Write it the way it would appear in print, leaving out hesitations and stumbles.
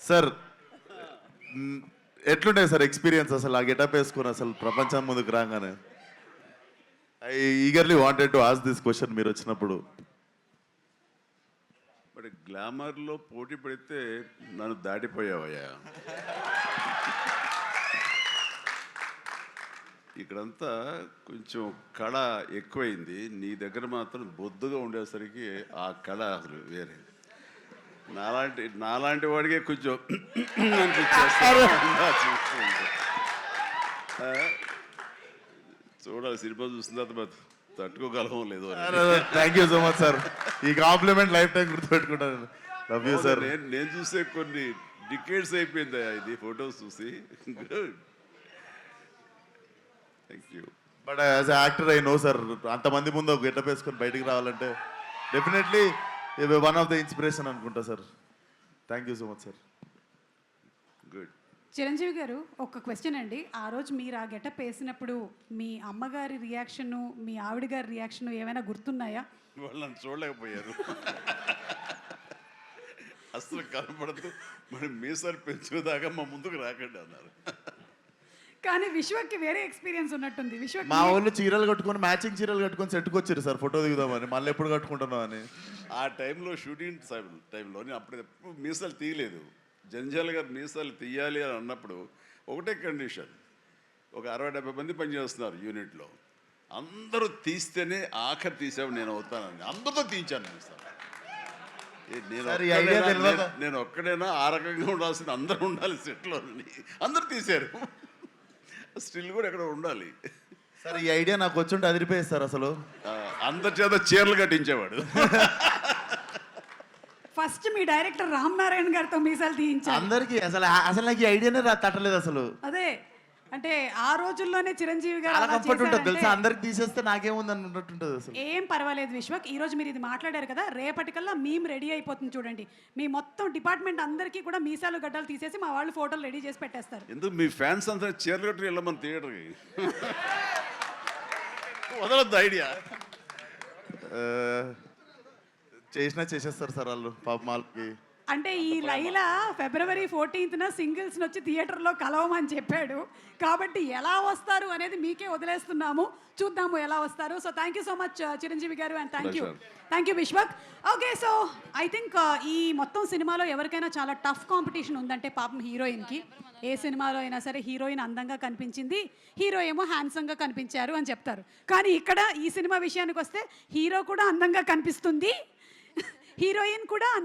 Sir ఎట్లుండే sir experience అసలు ఆ గెటప్ వేసుకుని అసలు ప్రపంచం ముందుకు రాగానే? I eagerly wanted to ask this question మీరు వచ్చినప్పుడు. మరి గ్లామర్లో పోటీ పడితే నన్ను దాటిపోయావయ్యా. ఇక్కడంతా కొంచెం కళ ఎక్కువైంది, నీ దగ్గర మాత్రం బొద్దుగా ఉండేసరికి ఆ కళ అసలు వేరే. నాలాంటి వాడికే కొంచెం చూడాలి, సినిమా చూసిన తర్వాత తట్టుకోగలమో లేదో. Thank you so much sir, ఈ కాంప్లిమెంట్ లైఫ్ టైం గుర్తుపెట్టుకుంటాను. Love you sir. నేను చూసే కొన్ని డికేడ్స్ అయిపోయింది ఇది ఫొటోస్ చూసి. Good, thank you. But as actor I know sir, అంతమంది ముందు ఒక గెటప్ వేసుకొని బయటికి రావాలంటే definitely one of the inspiration అనుకుంటా sir. Thank you so much sir. Good. Chiranjeevi garu, ఒక క్వశ్చన్ అండి. ఆ రోజు మీరు ఆ గెటప్ వేసినప్పుడు మీ అమ్మగారి రియాక్షను, మీ ఆవిడ గారి రియాక్షను ఏమైనా గుర్తున్నాయా? వాళ్ళు నన్ను చూడలేకపోయారు. అసలు కనపడదు, మరి మీసాలు పెంచుదాకా మా ముందుకు రాకండి అన్నారు. కానీ విశ్వక్కి వేరే ఎక్స్పీరియన్స్ ఉన్నట్టుంది. విశ్వక్ మా వాళ్ళు చీరలు కట్టుకొని మ్యాచింగ్ చీరలు కట్టుకొని సెట్కి వచ్చారు సార్ ఫోటో దిగుదామని. మళ్ళీ ఎప్పుడు కట్టుకుంటున్నాం అని. ఆ టైంలో షూటింగ్ టైంలో అప్పుడు ఎప్పుడు మీసాలు తీయలేదు. జంజాల గారు మీసాలు తీయాలి అని అన్నప్పుడు ఒకటే కండిషన్, ఒక 60-70 మంది పనిచేస్తున్నారు యూనిట్లో, అందరూ తీస్తేనే ఆఖరి తీసేవాడు నేను అవుతానని అందరితో తీయించాను మీసాలు. నేను ఒక్కడైనా ఆ రకంగా ఉండాల్సిన అందరూ ఉండాలి సెట్లో, అందరూ తీశారు. స్టిల్ కూడా ఎక్కడ ఉండాలి సార్. ఈ ఐడియా నాకు వచ్చుంటే అదిరిపోయేది సార్. అసలు అందరి చేత చీరలు కట్టించేవాడు. ఫస్ట్ మీ డైరెక్టర్ రామ్ నారాయణ గారితో మీసాలు తీయించారు అందరికి. అసలు నాకు ఈ ఐడియానే తట్టలేదు అసలు. అదే అంటే ఆ రోజుల్లోనే చిరంజీవి గారు చాలా కంఫర్ట్ ఉంటుంది తెలుసా. అందరికి తీసేస్తే నాకేముంది అన్నట్టుంటుంది అసలు. ఏం పర్వాలేదు విశ్వక్, ఈ రోజు మీరు ఇది మాట్లాడారు కదా, రేపటికల్లా మేము రెడీ అయిపోతుంది చూడండి. మీ మొత్తం డిపార్ట్మెంట్ అందరికీ కూడా మీసాలు గడ్డలు తీసేసి మా వాళ్ళు ఫోటోలు రెడీ చేసి పెట్టేస్తారు. ఎందుకు మీ ఫ్యాన్స్ అంతా చీరలు కట్టి వెళ్ళమని థియేటర్కి వదలొద్దు ఐడియా. చేసేస్తారు సార్ వాళ్ళు పాప మాల్కి. అంటే ఈ లైలా February 14th సింగిల్స్ వచ్చి థియేటర్లో కలవమని చెప్పాడు కాబట్టి ఎలా వస్తారు అనేది మీకే వదిలేస్తున్నాము, చూద్దాము ఎలా వస్తారు. So thank you so much Chiranjeevi garu, and thank you Vishwak. Okay, so I think ఈ మొత్తం సినిమాలో ఎవరికైనా చాలా టఫ్ కాంపిటీషన్ ఉందంటే పాపం హీరోయిన్కి. ఏ సినిమాలో అయినా సరే హీరోయిన్ అందంగా కనిపించింది, హీరో ఏమో హ్యాండ్సమ్గా కనిపించారు అని చెప్తారు. కానీ ఇక్కడ ఈ సినిమా విషయానికి వస్తే హీరో కూడా అందంగా కనిపిస్తుంది, హీరోయిన్ కూడా